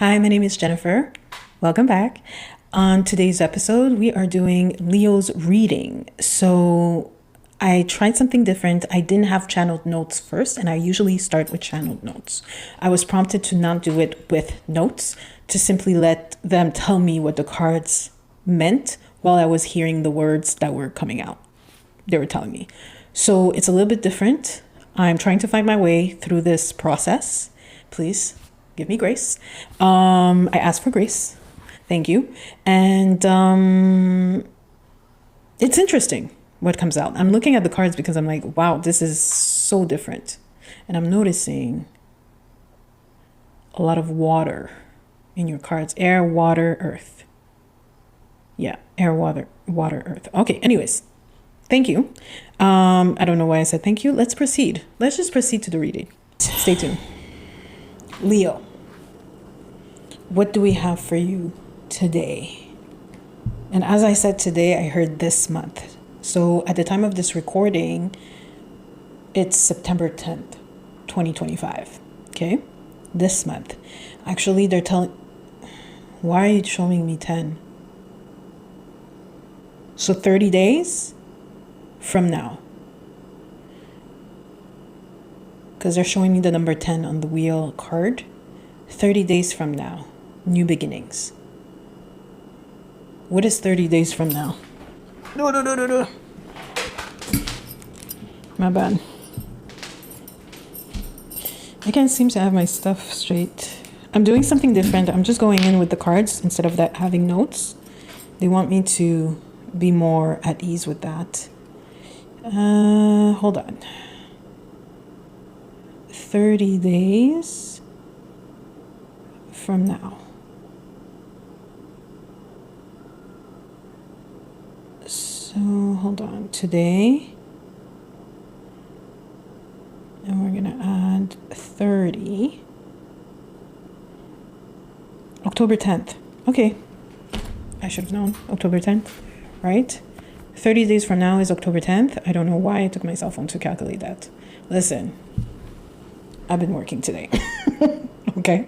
Hi, my name is Jennifer. Welcome back. On today's episode, we are doing Leo's reading. So I tried something different. I didn't have channeled notes first, and I usually start with channeled notes. I was prompted to not do it with notes, to simply let them tell me what the cards meant while I was hearing the words that were coming out. They were telling me. So it's a little bit different. I'm trying to find my way through this process. Please give me grace. I ask for grace. Thank you. And it's interesting what comes out. I'm looking at the cards because I'm like, wow, this is so different. And I'm noticing a lot of water in your cards. Air, water, earth. Yeah, air, water, earth. Okay, anyways. Thank you. I don't know why I said thank you. Let's proceed. Let's just proceed to the reading. Stay tuned. Leo, what do we have for you today? And as I said today, I heard this month. So at the time of this recording, it's September 10th, 2025. Okay? This month. Actually, they're telling... Why are you showing me 10? So 30 days from now. Because they're showing me the number 10 on the wheel card. 30 days from now. New beginnings. What is 30 days from now? No. My bad. I can't seem to have my stuff straight. I'm doing something different. I'm just going in with the cards instead of that having notes. They want me to be more at ease with that. Hold on. 30 days from now. So, hold on. Today. And we're going to add 30. October 10th. Okay. I should have known. October 10th. Right? 30 days from now is October 10th. I don't know why I took my cell phone to calculate that. Listen. I've been working today. Okay.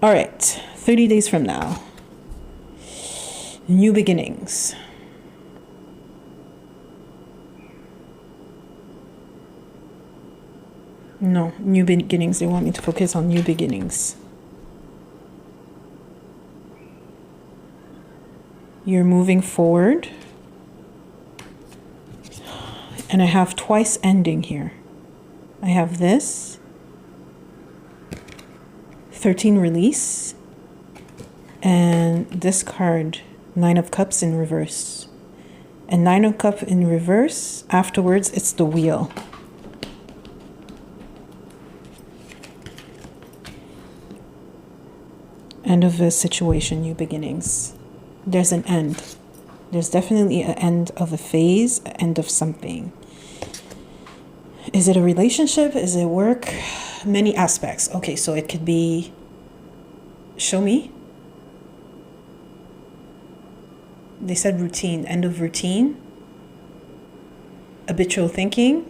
All right. 30 days from now. New beginnings. No, new beginnings. They want me to focus on new beginnings. You're moving forward. And I have twice ending here. I have this. 13 release. And this card, 9 of Cups in reverse. And 9 of Cups in reverse, afterwards it's the wheel. End of a situation, new beginnings. There's an end. There's definitely an end of a phase, an end of something. Is it a relationship? Is it work? Many aspects. Okay, so it could be, show me. They said routine, end of routine. Habitual thinking.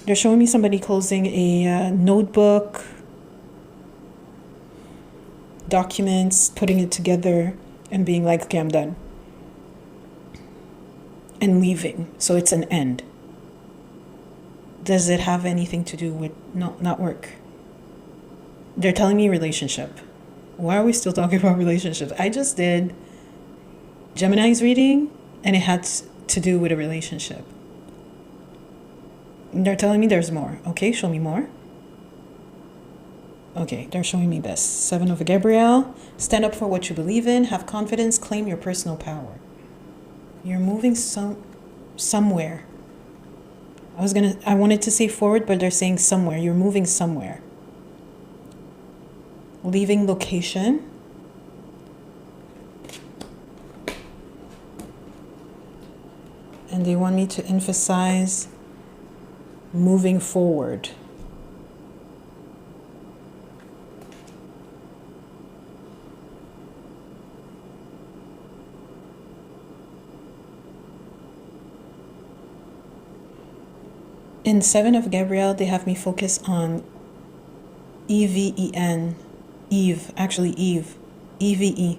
They're showing me somebody closing a notebook, documents, putting it together and being like, okay, I'm done. And leaving. So it's an end. Does it have anything to do with not work? They're telling me relationship. Why are we still talking about relationships? I just did Gemini's reading and it had to do with a relationship. They're telling me there's more. Okay, show me more. Okay, they're showing me this. 7 of Gabriel. Stand up for what you believe in. Have confidence. Claim your personal power. You're moving somewhere. I wanted to say forward, but they're saying somewhere. You're moving somewhere. Leaving location. And they want me to emphasize moving forward. In Seven of Gabriel, they have me focus on EVEN. Eve, actually Eve. EVE.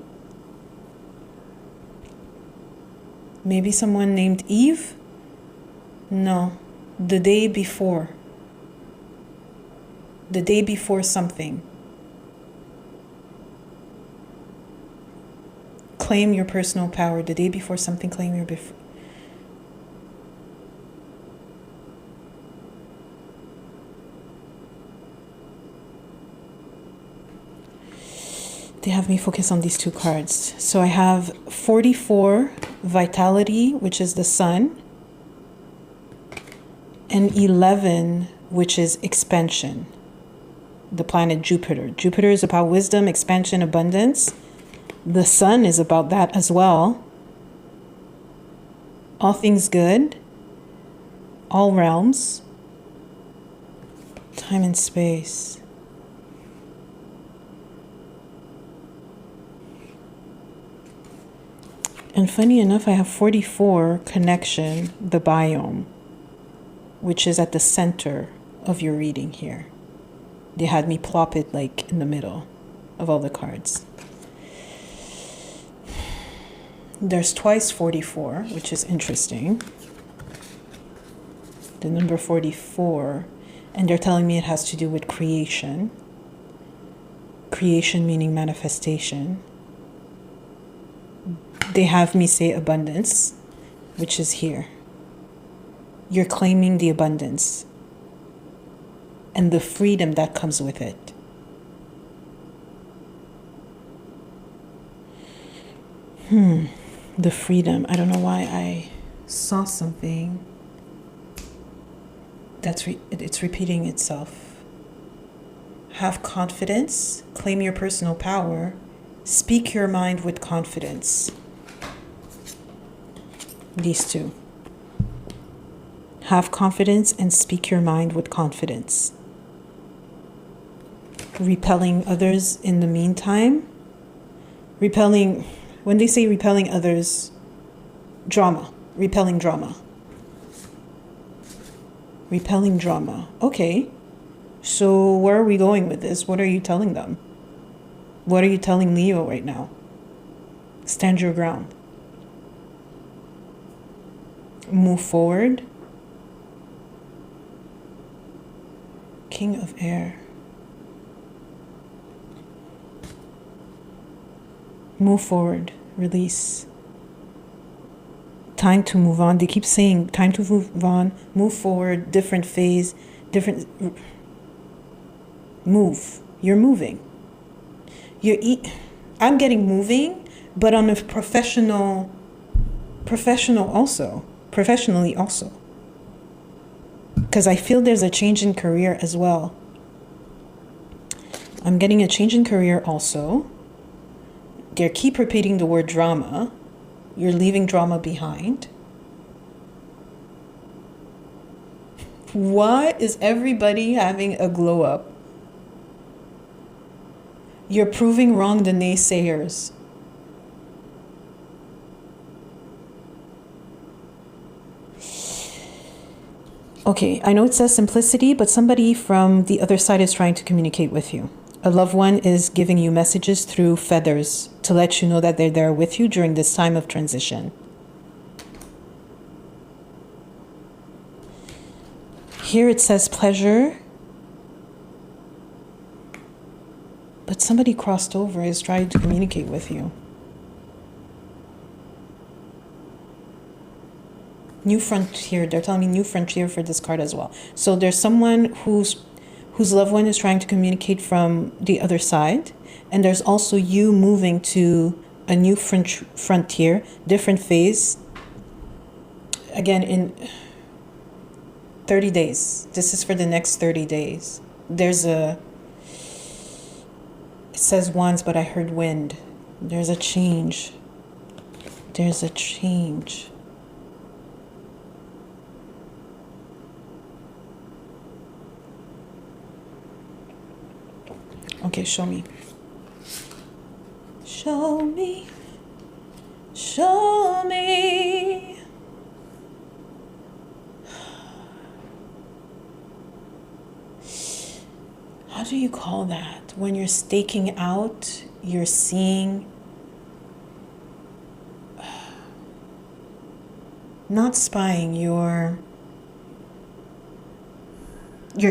Maybe someone named Eve? No. The day before. The day before something. Claim your personal power. The day before something, claim your They have me focus on these two cards. So I have 44, Vitality, which is the sun, and 11, which is expansion, the planet Jupiter. Jupiter is about wisdom, expansion, abundance. The sun is about that as well. All things good, all realms, time and space. And funny enough, I have 44, connection, the biome, which is at the center of your reading here. They had me plop it like in the middle of all the cards. There's twice 44, which is interesting. The number 44, and they're telling me it has to do with creation. Creation meaning manifestation. They have me say abundance, which is here. You're claiming the abundance and the freedom that comes with it. The freedom. I don't know why I saw something that's it's repeating itself. Have confidence, claim your personal power, speak your mind with confidence. These two. Have confidence and speak your mind with confidence. Repelling others in the meantime. When they say repelling others, drama. Repelling drama. Repelling drama. Okay. So where are we going with this? What are you telling them? What are you telling Leo right now? Stand your ground. Move forward. King of Air. Move forward. Release. Time to move on. They keep saying time to move on, move forward, different phase, different... Move. You're moving. I'm getting moving, but on a professionally also. Because I feel there's a change in career as well. I'm getting a change in career also. They keep repeating the word drama. You're leaving drama behind. Why is everybody having a glow up? You're proving wrong the naysayers. Okay, I know it says simplicity, but somebody from the other side is trying to communicate with you. A loved one is giving you messages through feathers to let you know that they're there with you during this time of transition. Here it says pleasure, but somebody crossed over is trying to communicate with you. New frontier. They're telling me new frontier for this card as well. So there's someone whose loved one is trying to communicate from the other side. And there's also you moving to a new frontier, different phase. Again, in 30 days. This is for the next 30 days. It says once, but I heard wind. There's a change. There's a change. Okay, show me. Show me. Show me. do you call that? When you're staking out, you're seeing, not spying, you're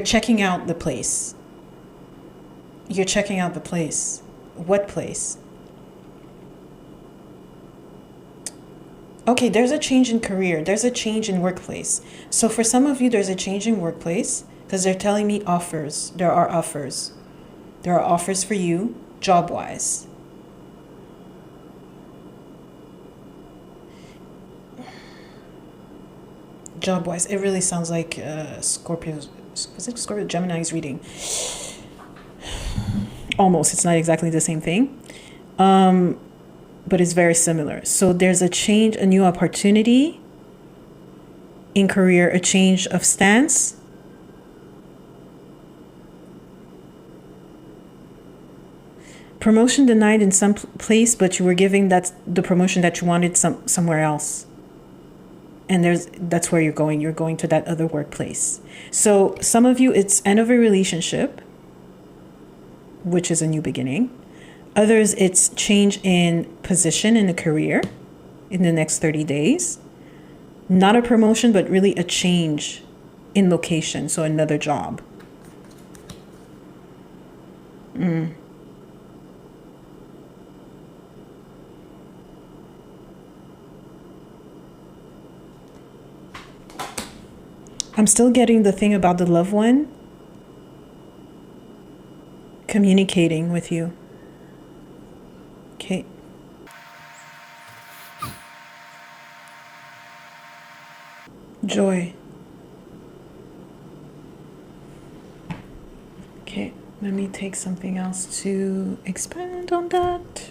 checking out the place. You're checking out the place. What place? Okay, there's a change in career. There's a change in workplace. So for some of you, there's a change in workplace because they're telling me offers. There are offers. There are offers for you, job-wise. Job-wise, it really sounds like Scorpio. Was it Scorpio? Gemini's reading. Almost. It's not exactly the same thing. But it's very similar. So there's a change, a new opportunity in career, a change of stance. Promotion denied in some place, but you were giving that the promotion that you wanted somewhere else. And that's where you're going. You're going to that other workplace. So some of you, it's end of a relationship, which is a new beginning. Others, it's change in position in a career in the next 30 days. Not a promotion, but really a change in location. So another job. I'm still getting the thing about the loved one communicating with you. Okay. Joy. Okay, let me take something else to expand on that.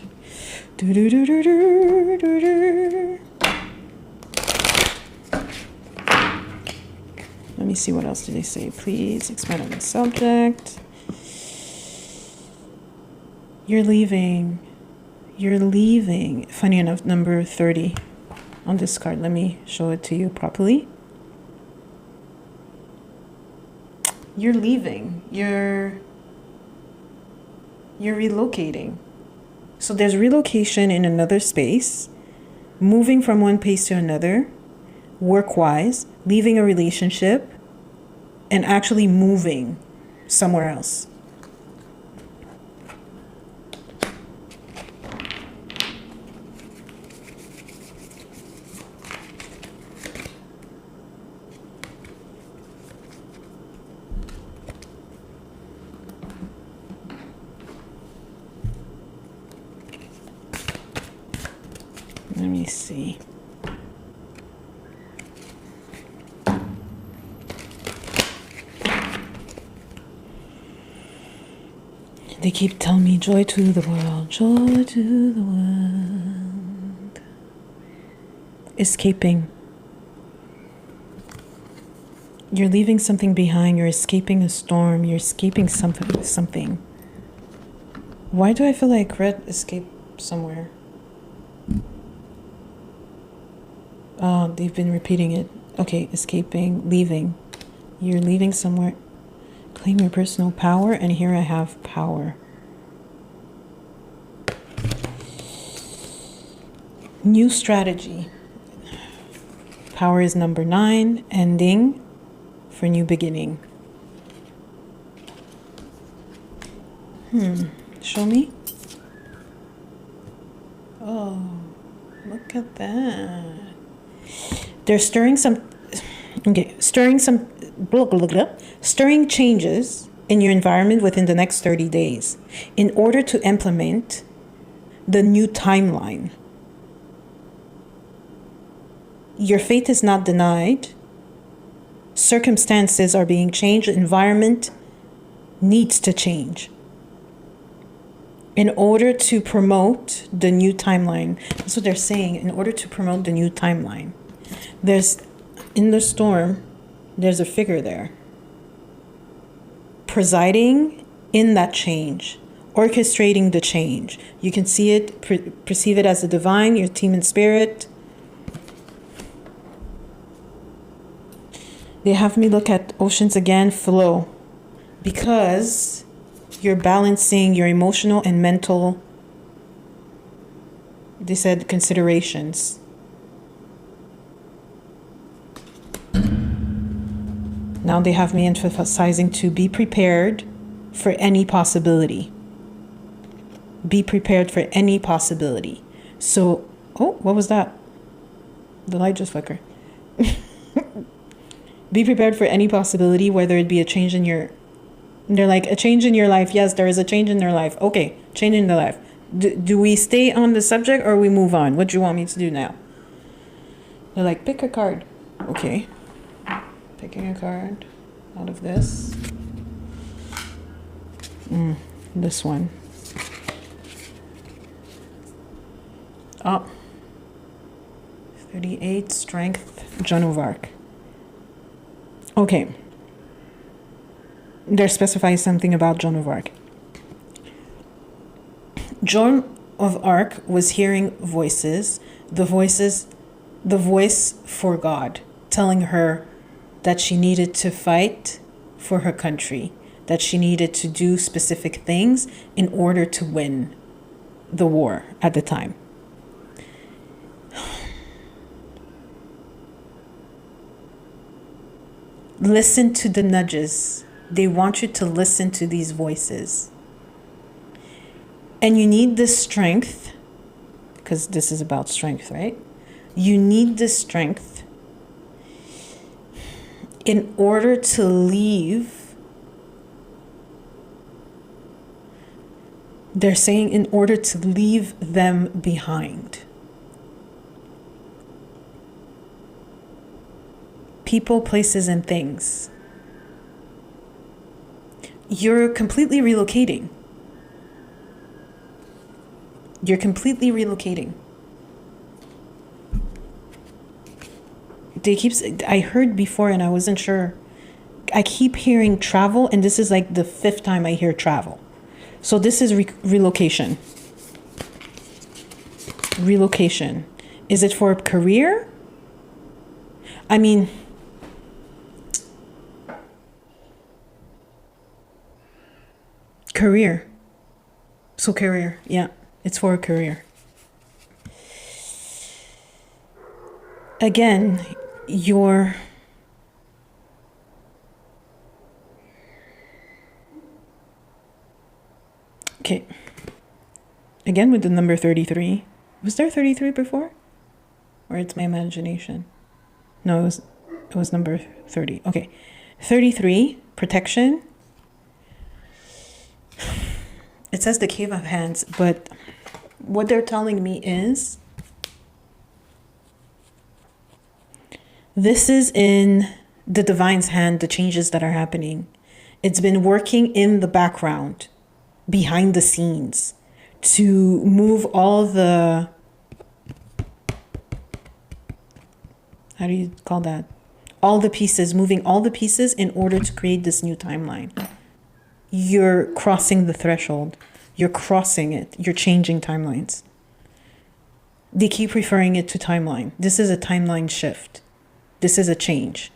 Let me see, what else did they say? Please expand on the subject. You're leaving. You're leaving. Funny enough, number 30 on this card. Let me show it to you properly. You're leaving. You're relocating. So there's relocation in another space, moving from one place to another, work-wise, leaving a relationship, and actually moving somewhere else. Let me see. They keep telling me joy to the world, joy to the world. Escaping. You're leaving something behind. You're escaping a storm. You're escaping something. Why do I feel like red escape somewhere? Oh, they've been repeating it. Okay, escaping, leaving. You're leaving somewhere. Claim your personal power, and here I have power. New strategy. Power is number 9, ending for new beginning. Show me. Oh, look at that. They're stirring changes in your environment within the next 30 days in order to implement the new timeline. Your faith is not denied. Circumstances are being changed. Environment needs to change in order to promote the new timeline. That's what they're saying. In order to promote the new timeline. There's, in the storm, there's a figure there presiding in that change, orchestrating the change. You can see it, perceive it as the divine, your team in spirit. They have me look at oceans again, flow, because You're balancing your emotional and mental, they said, considerations. Now they have me emphasizing to be prepared for any possibility. Be prepared for any possibility. So, oh, what was that? The light just flickered. Be prepared for any possibility, whether it be a change in your... They're like, a change in your life. Yes, there is a change in their life. Okay, change in their life. Do we stay on the subject or we move on? What do you want me to do now? They're like, pick a card. Okay. Picking a card out of this. This one. Oh. 38, Strength, Joan of Arc. Okay. They're specifying something about Joan of Arc. Joan of Arc was hearing voices, the voice for God, telling her that she needed to fight for her country, that she needed to do specific things in order to win the war at the time. Listen to the nudges. They want you to listen to these voices. And you need this strength, because this is about strength, right? You need this strength in order to leave. They're saying in order to leave them behind. People, places, and things. You're completely relocating. You're completely relocating. I heard before and I wasn't sure. I keep hearing travel, and this is like the 5th time I hear travel. So this is relocation. Relocation. Is it for a career? I mean, career. So career, yeah, it's for a career. Again, you're okay. Again with the number 33. Was there 33 before? Or it's my imagination? No, it was number 30. Okay. 33, protection. It says the Cave of Hands, but what they're telling me is this is in the Divine's hand, the changes that are happening. It's been working in the background, behind the scenes, to move all the, how do you call that? All the pieces, moving all the pieces in order to create this new timeline. You're crossing the threshold. You're crossing it. You're changing timelines. They keep referring it to timeline. This is a timeline shift. This is a change,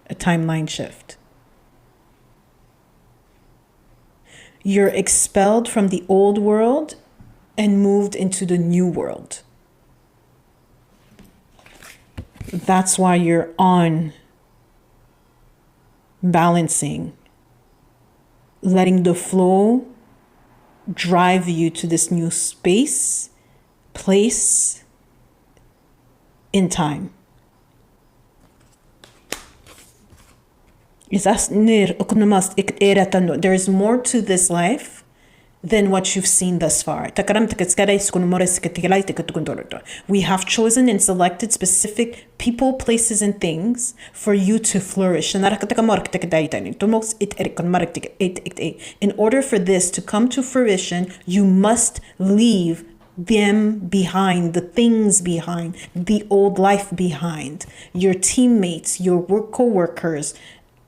a timeline shift. You're expelled from the old world and moved into the new world. That's why you're on balancing, letting the flow drive you to this new space, place, in time. There is more to this life than what you've seen thus far. We have chosen and selected specific people, places, and things for you to flourish. In order for this to come to fruition, you must leave them behind, the things behind, the old life behind, your teammates, your co-workers,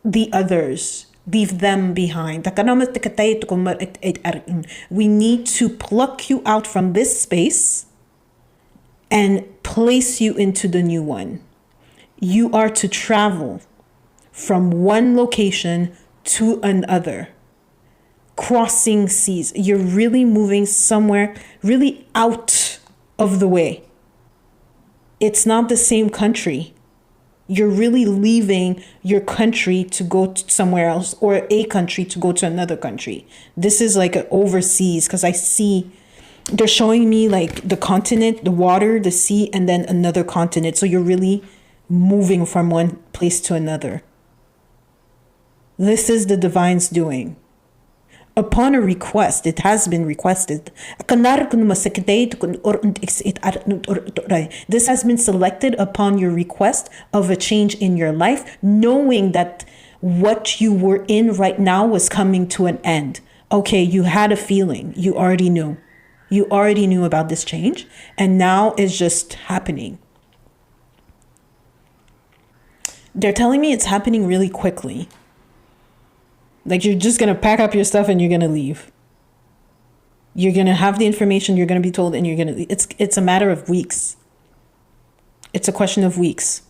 the others. Leave them behind. We need to pluck you out from this space and place you into the new one. You are to travel from one location to another crossing seas. You're really moving somewhere really out of the way. It's not the same country. You're really leaving your country to go somewhere else, or a country to go to another country. This is like an overseas, because I see they're showing me like the continent, the water, the sea, and then another continent. So you're really moving from one place to another. This is the divine's doing. Upon a request, it has been requested. This has been selected upon your request of a change in your life, knowing that what you were in right now was coming to an end. Okay, you had a feeling. You already knew. You already knew about this change, and now it's just happening. They're telling me it's happening really quickly. Like you're just going to pack up your stuff and you're going to leave. You're going to have the information, you're going to be told, and you're going to, it's a matter of weeks. It's a question of weeks.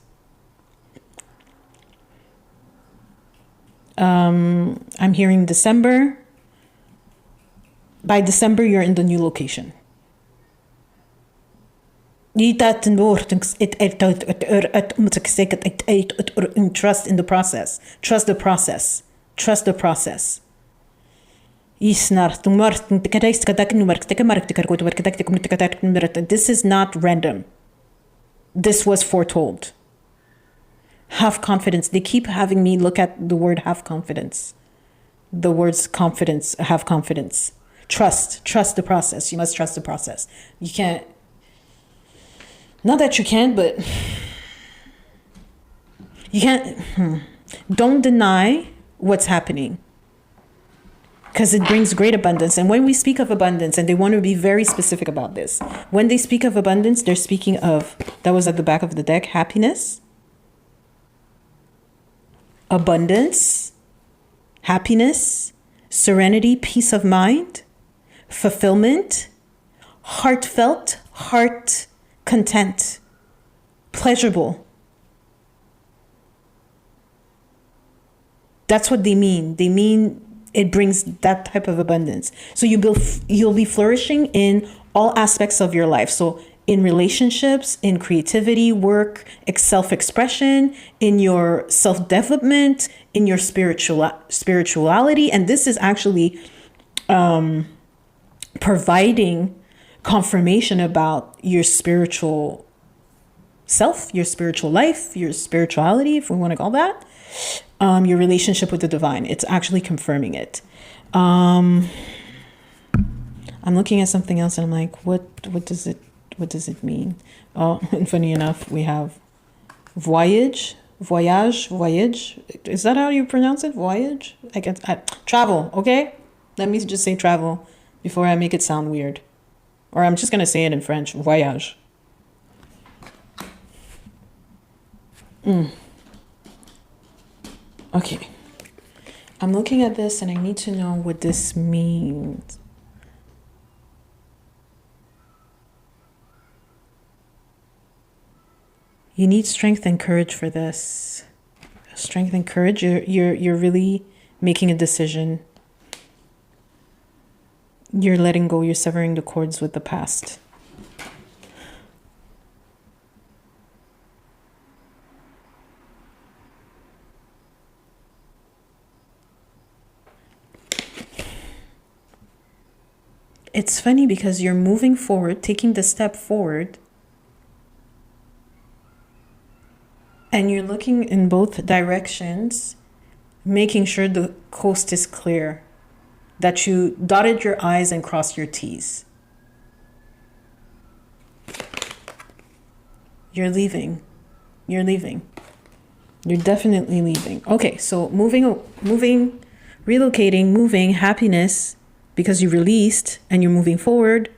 I'm hearing December. By December, you're in the new location. Trust in the process. Trust the process. Trust the process. This is not random. This was foretold. Have confidence. They keep having me look at the word have confidence. The words confidence, have confidence. Trust the process. You must trust the process. You can't, not that you can't, but you can't, don't deny what's happening, because it brings great abundance. And when we speak of abundance, and they want to be very specific about this, when they speak of abundance, they're speaking of, that was at the back of the deck, happiness, abundance, happiness, serenity, peace of mind, fulfillment, heartfelt, heart content, pleasurable. That's what they mean. They mean it brings that type of abundance. So you'll be flourishing in all aspects of your life. So in relationships, in creativity, work, self-expression, in your self-development, in your spirituality. And this is actually providing confirmation about your spiritual self, your spiritual life, your spirituality, if we want to call that. Your relationship with the divine. It's actually confirming it. I'm looking at something else and I'm like, what does it mean? Oh, and funny enough, we have voyage. Is that how you pronounce it? Voyage? Travel, okay? Let me just say travel before I make it sound weird. Or I'm just going to say it in French. Voyage. Okay, I'm looking at this and I need to know what this means. You need strength and courage for this. Strength and courage. You're really making a decision. You're letting go. You're severing the cords with the past. It's funny because you're moving forward, taking the step forward, and you're looking in both directions, making sure the coast is clear, that you dotted your I's and crossed your T's. You're leaving. You're leaving. You're definitely leaving. Okay, so moving, relocating, moving, happiness, because you released and you're moving forward.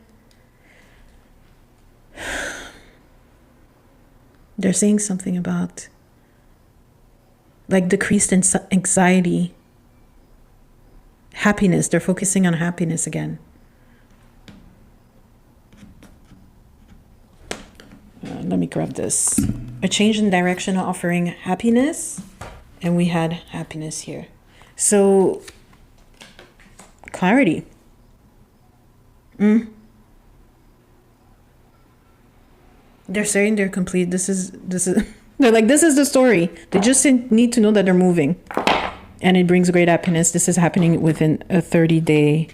They're saying something about like decreased anxiety, happiness. They're focusing on happiness again. Let me grab this. A change in direction offering happiness. And we had happiness here. So clarity. They're saying they're complete. This is they're like, this is the story. They just need to know that they're moving. And it brings great happiness. This is happening within a 30-day.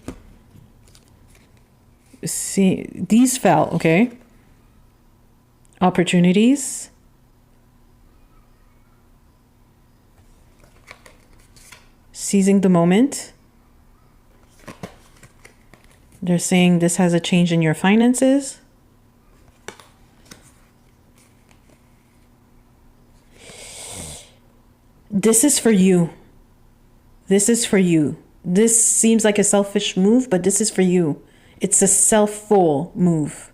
See, these fell, okay? Opportunities. Seizing the moment. They're saying this has a change in your finances. This is for you. This is for you. This seems like a selfish move, but this is for you. It's a self-full move.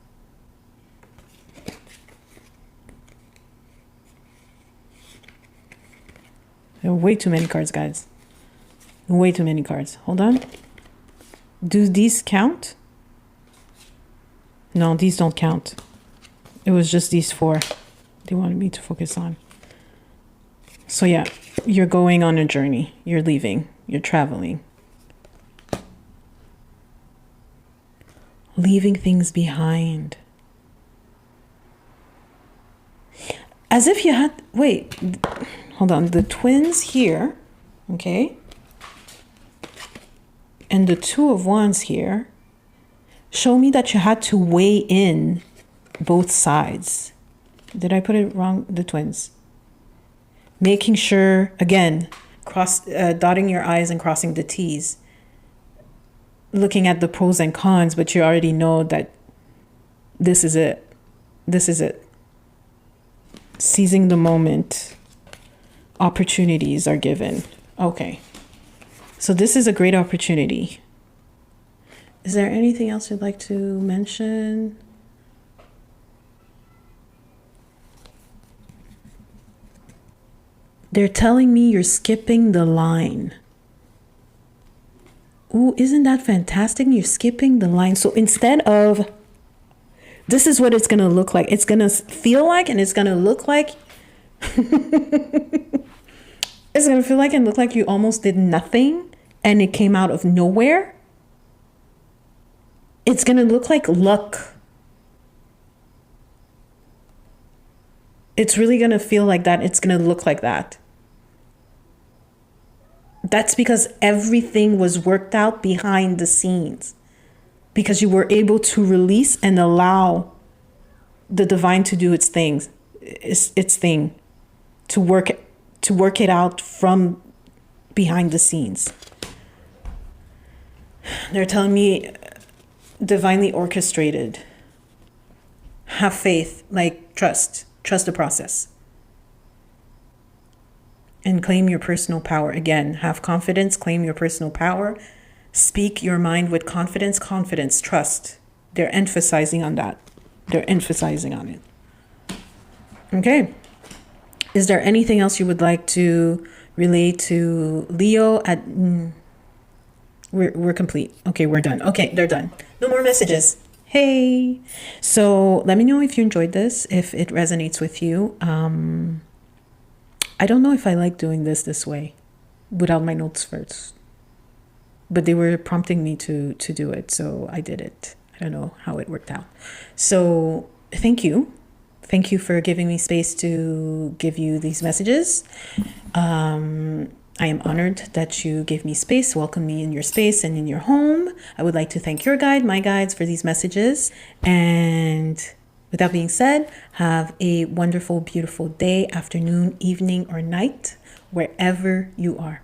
There are way too many cards, guys. Way too many cards. Hold on. Do these count? No, these don't count. It was just these four they wanted me to focus on. So yeah, you're going on a journey. You're leaving. You're traveling. Leaving things behind. As if you had... Wait. Hold on. The twins here. Okay. And the Two of Wands here show me that you had to weigh in both sides. Did I put it wrong? The twins. Making sure, again, dotting your I's and crossing the T's. Looking at the pros and cons, but you already know that this is it. This is it. Seizing the moment. Opportunities are given. Okay. So this is a great opportunity. Is there anything else you'd like to mention? They're telling me you're skipping the line. Ooh, isn't that fantastic? You're skipping the line. So instead of, this is what it's going to look like. It's going to feel like, and it's going to look like, it's going to feel like and look like you almost did nothing and it came out of nowhere. It's going to look like luck. It's really going to feel like that. It's going to look like that. That's because everything was worked out behind the scenes. Because you were able to release and allow the divine to do its things, its thing, to work it out from behind the scenes. They're telling me divinely orchestrated. Have faith, like trust the process. And claim your personal power. Again, have confidence, claim your personal power. Speak your mind with confidence, trust. They're emphasizing on that. They're emphasizing on it. Okay. Is there anything else you would like to relate to Leo? We're complete. Okay, we're done. Okay, they're done. No more messages. Hey. So let me know if you enjoyed this, if it resonates with you. I don't know if I like doing this way without my notes first. But they were prompting me to do it, so I did it. I don't know how it worked out. So thank you. Thank you for giving me space to give you these messages. I am honored that you gave me space, welcome me in your space and in your home. I would like to thank your guide, my guides, for these messages. And with that being said, have a wonderful, beautiful day, afternoon, evening, or night, wherever you are.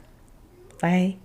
Bye.